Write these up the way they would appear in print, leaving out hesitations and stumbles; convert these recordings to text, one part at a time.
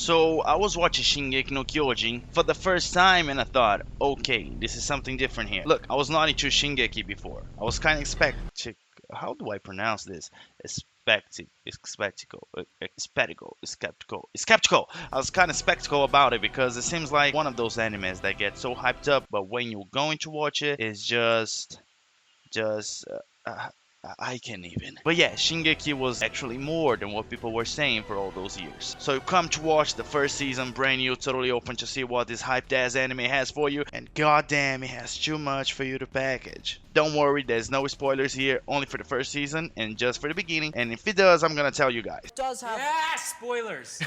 So I was watching Shingeki no Kyojin for the first time and I thought, okay, this is something different here. Look, I was not into Shingeki before. I was kind of how do I pronounce this? Skeptical. I was kind of skeptical about it because it seems like one of those animes that get so hyped up, but when you're going to watch it, it's just I can't even. But yeah, Shingeki was actually more than what people were saying for all those years. So you come to watch the first season, brand new, totally open to see what this hyped ass anime has for you, and goddamn, it has too much for you to package. Don't worry, there's no spoilers here, only for the first season and just for the beginning. And if it does, I'm gonna tell you guys. Yeah, spoilers.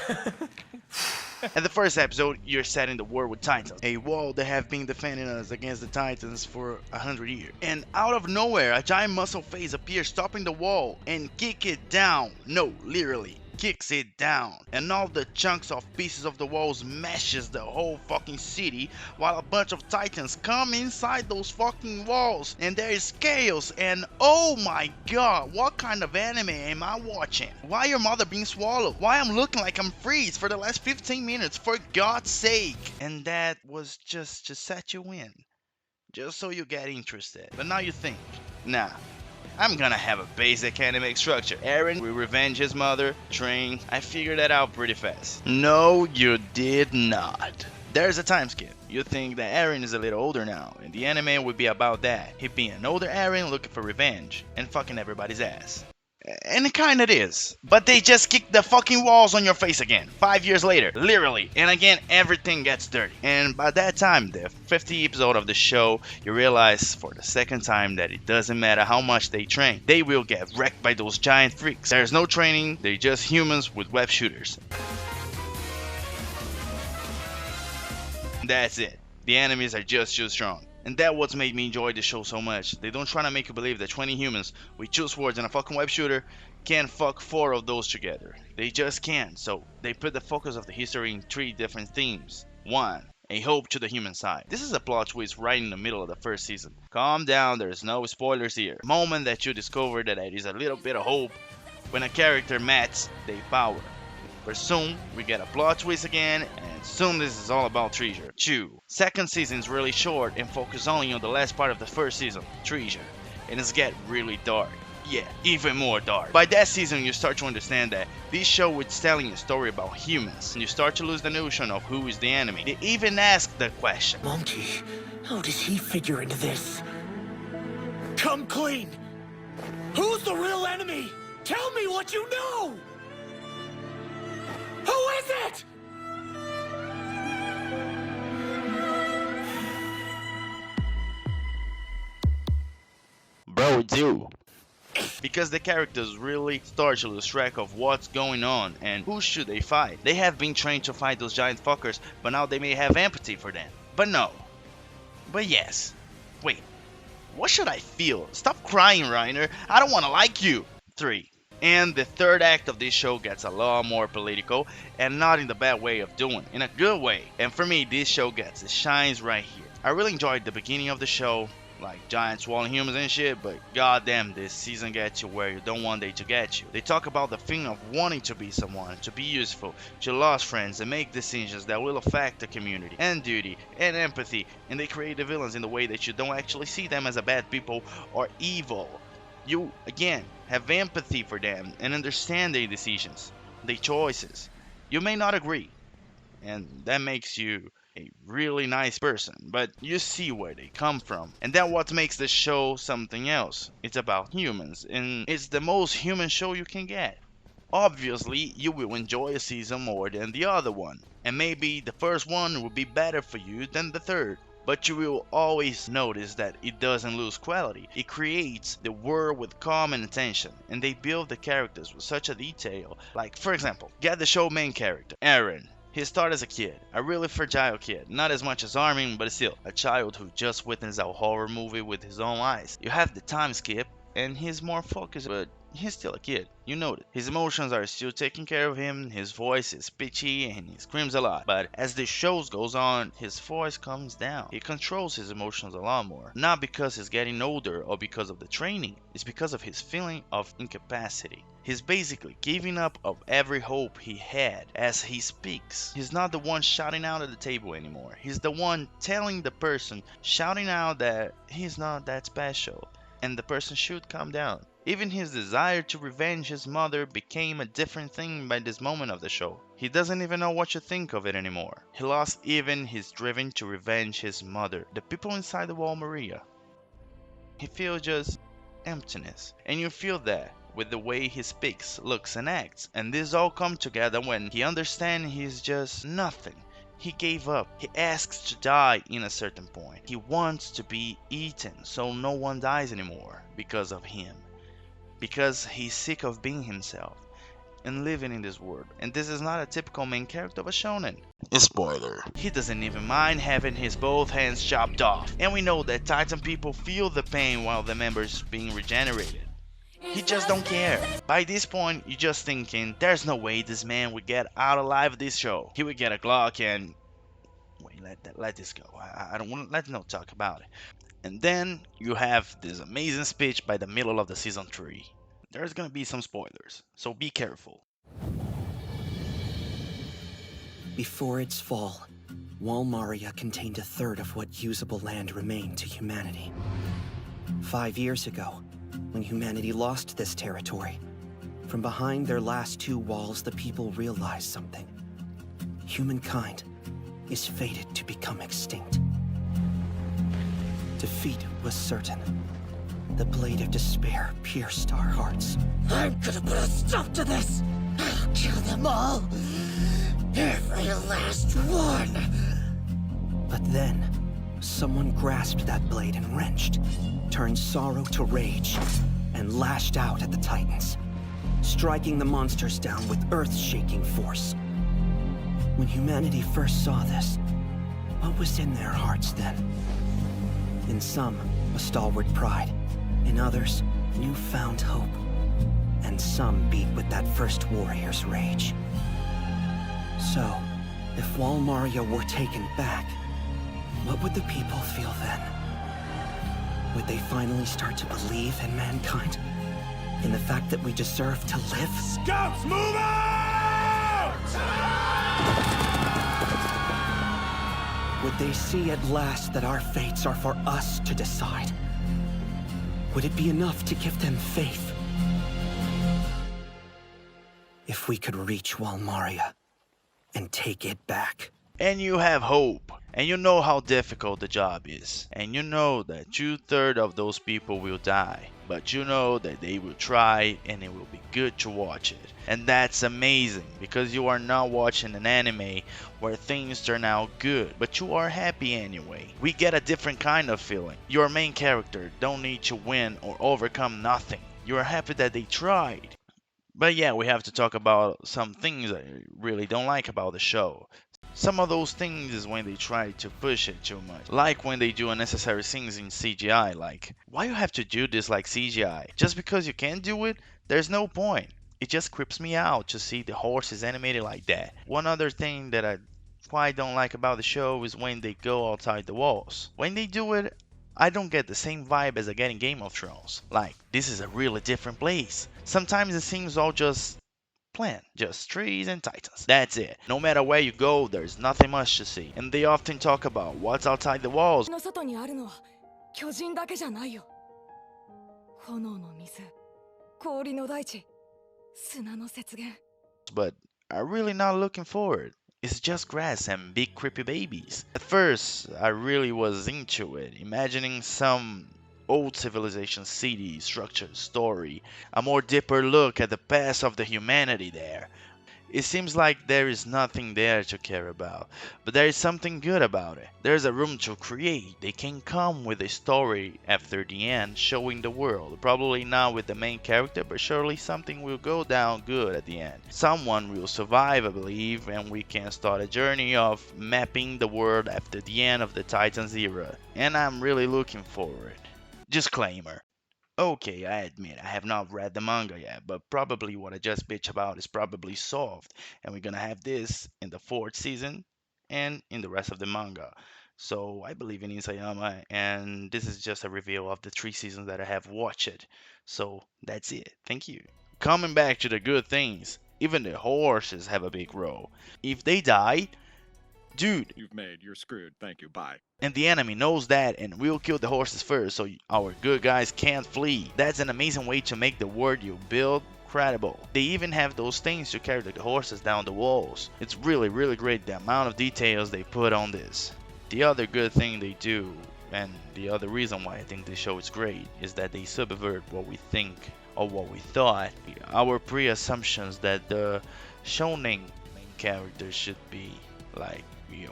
In the first episode, you're set in the war with Titans, a wall that have been defending us against the Titans for 100 years. And out of nowhere, a giant muscle face appears stopping the wall and kick it down. No, literally. Kicks it down, and all the chunks of pieces of the walls smashes the whole fucking city, while a bunch of titans come inside those fucking walls, and there is chaos. And oh my god, what kind of anime am I watching? Why your mother being swallowed? Why I'm looking like I'm freeze for the last 15 minutes, for God's sake? And that was just to set you in, just so you get interested. But now you think, nah, I'm gonna have a basic anime structure. Eren will revenge his mother, train. I figured that out pretty fast. No, you did not. There's a time skip. You think that Eren is a little older now, and the anime would be about that. He being an older Eren looking for revenge, and fucking everybody's ass. And it kinda is. But they just kick the fucking walls on your face again. 5 years later. Literally. And again, everything gets dirty. And by that time, the 50th episode of the show, you realize for the second time that it doesn't matter how much they train. They will get wrecked by those giant freaks. There's no training. They're just humans with web shooters. That's it. The enemies are just too strong. And that's what made me enjoy the show so much. They don't try to make you believe that 20 humans with 2 swords and a fucking web shooter can fuck 4 of those together. They just can't. So they put the focus of the history in 3 different themes. 1. A hope to the human side. This is a plot twist right in the middle of the first season. Calm down, there's no spoilers here. The moment that you discover that there is a little bit of hope when a character matches their power. But soon we get a plot twist again, and soon this is all about treasure. 2. Second season is really short and focus only on the last part of the first season, treasure. And it's get really dark. Yeah, even more dark. By that season you start to understand that this show is telling a story about humans, and you start to lose the notion of who is the enemy. They even ask the question, Monkey, how does he figure into this? Come clean! Who's the real enemy? Tell me what you know! Who is it? bro, it's you. Because the characters really start to lose track of what's going on and who should they fight. They have been trained to fight those giant fuckers, but now they may have empathy for them. But no. But yes. Wait. What should I feel? Stop crying, Reiner. I don't want to like you. 3. And the third act of this show gets a lot more political, and not in the bad way of doing, in a good way. And for me, this show it shines right here. I really enjoyed the beginning of the show, like giant swallowing humans and shit, but goddamn, this season gets you where you don't want they to get you. They talk about the thing of wanting to be someone, to be useful, to lose friends and make decisions that will affect the community, and duty, and empathy, and they create the villains in the way that you don't actually see them as a bad people or evil. You, again, have empathy for them and understand their decisions, their choices. You may not agree, and that makes you a really nice person, but you see where they come from. And that's what makes the show something else. It's about humans, and it's the most human show you can get. Obviously, you will enjoy a season more than the other one, and maybe the first one will be better for you than the third. But you will always notice that it doesn't lose quality. It creates the world with calm and attention, and they build the characters with such a detail. Like, for example, get the show main character, Eren. He started as a kid, a really fragile kid, not as much as Armin, but still, a child who just witnessed a horror movie with his own eyes. You have the time skip, and he's more focused, but he's still a kid. You know it. His emotions are still taking care of him, his voice is pitchy, and he screams a lot. But as the show goes on, his voice comes down. He controls his emotions a lot more. Not because he's getting older or because of the training, it's because of his feeling of incapacity. He's basically giving up of every hope he had as he speaks. He's not the one shouting out at the table anymore. He's the one telling the person shouting out that he's not that special and the person should calm down. Even his desire to revenge his mother became a different thing by this moment of the show. He doesn't even know what to think of it anymore. He lost even his driven to revenge his mother, the people inside the wall Maria. He feels just emptiness. And you feel that with the way he speaks, looks and acts. And this all come together when he understands he's just nothing. He gave up. He asks to die in a certain point. He wants to be eaten so no one dies anymore because of him. Because he's sick of being himself and living in this world. And this is not a typical main character of a shonen. Spoiler. He doesn't even mind having his both hands chopped off. And we know that Titan people feel the pain while the members being regenerated. He just don't care. By this point, you're just thinking, there's no way this man would get out alive of this show. He would get a Glock and... Wait, let this go. I don't want to let no talk about it. And then you have this amazing speech by the middle of the season 3. There's gonna be some spoilers, so be careful. Before its fall, Walmaria contained a third of what usable land remained to humanity. 5 years ago, when humanity lost this territory, from behind their last 2 walls, the people realized something. Humankind is fated to become extinct. Defeat was certain. The blade of despair pierced our hearts. I'm gonna put a stop to this! I'll kill them all! Every last one! But then, someone grasped that blade and wrenched, turned sorrow to rage, and lashed out at the Titans, striking the monsters down with earth-shaking force. When humanity first saw this, what was in their hearts then? In some, a stalwart pride. In others, newfound hope. And some beat with that first warrior's rage. So, if Walmaria were taken back, what would the people feel then? Would they finally start to believe in mankind? In the fact that we deserve to live? Scouts, move out! Would they see at last that our fates are for us to decide? Would it be enough to give them faith? If we could reach Walmaria and take it back. And you have hope. And you know how difficult the job is. And you know that 2/3 of those people will die. But you know that they will try and it will be good to watch it. And that's amazing because you are not watching an anime where things turn out good, but you are happy anyway. We get a different kind of feeling. Your main character don't need to win or overcome nothing. You are happy that they tried. But yeah, we have to talk about some things I really don't like about the show. Some of those things is when they try to push it too much. Like when they do unnecessary things in CGI, like, why you have to do this like CGI? Just because you can't do it, there's no point. It just creeps me out to see the horses animated like that. One other thing that I quite don't like about the show is when they go outside the walls. When they do it, I don't get the same vibe as I get in Game of Thrones. Like, this is a really different place. Sometimes it seems all just plan, just trees and titans. That's it. No matter where you go, there's nothing much to see. And they often talk about what's outside the walls. の外にあるのは巨人だけじゃないよ。炎の水、氷の大地、砂の雪原。 But I'm really not looking forward. It's just grass and big creepy babies. At first, I really was into it, imagining some old civilization city, structure, story, a more deeper look at the past of the humanity there. It seems like there is nothing there to care about, but there is something good about it. There's a room to create. They can come with a story after the end, showing the world. Probably not with the main character, but surely something will go down good at the end. Someone will survive, I believe, and we can start a journey of mapping the world after the end of the Titans era. And I'm really looking forward. Disclaimer. Okay, I admit I have not read the manga yet, but probably what I just bitch about is probably solved, and we're gonna have this in the 4th season and in the rest of the manga. So I believe in Isayama, and this is just a review of the 3 seasons that I have watched. So that's it. Thank you. coming back to the good things, even the horses have a big role. If they die, dude, You're screwed. Thank you. Bye. and the enemy knows that and will kill the horses first so our good guys can't flee. That's an amazing way to make the world you build credible. They even have those things to carry the horses down the walls. It's really great the amount of details they put on this. The other good thing they do, and the other reason why I think this show is great, is that they subvert what we think or what we thought. Our pre-assumptions that the shonen main character should be like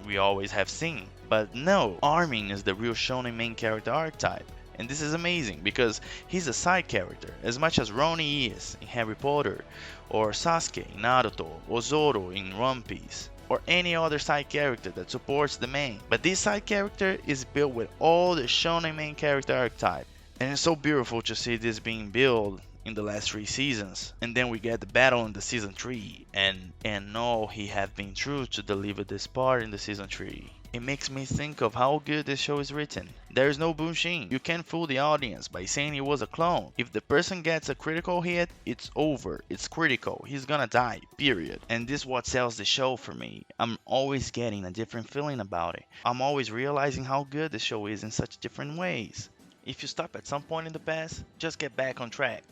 we always have seen. But no, Armin is the real shonen main character archetype. And this is amazing because he's a side character as much as Roni is in Harry Potter, or Sasuke in Naruto, or Zoro in One Piece, or any other side character that supports the main. But this side character is built with all the shonen main character archetype. And it's so beautiful to see this being built in the last 3 seasons, and then we get the battle in the season 3, and no, he have been true to deliver this part in the season 3. It makes me think of how good this show is written. There's no bullshit. You can't fool the audience by saying he was a clone. If the person gets a critical hit, it's over. It's critical. He's gonna die, period. And this is what sells the show for me. I'm always getting a different feeling about it. I'm always realizing how good the show is in such different ways. If you stop at some point in the past, just get back on track.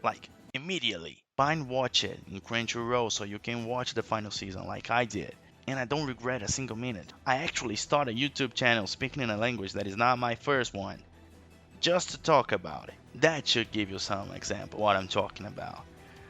Like, immediately. Find watch it in Crunchyroll so you can watch the final season like I did. And I don't regret a single minute. I actually started a YouTube channel speaking in a language that is not my first one, just to talk about it. That should give you some example what I'm talking about.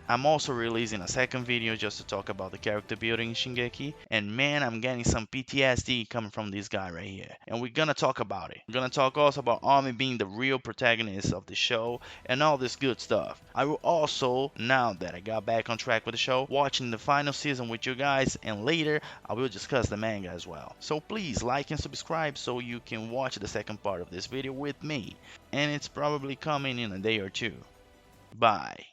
I'm also releasing a second video just to talk about the character building in Shingeki, and man, I'm getting some PTSD coming from this guy right here, and we're gonna talk about it. We're gonna talk also about Armin being the real protagonist of the show and all this good stuff. I will also, now that I got back on track with the show, watching the final season with you guys, and later I will discuss the manga as well. So please like and subscribe so you can watch the second part of this video with me, and it's probably coming in a day or two. Bye.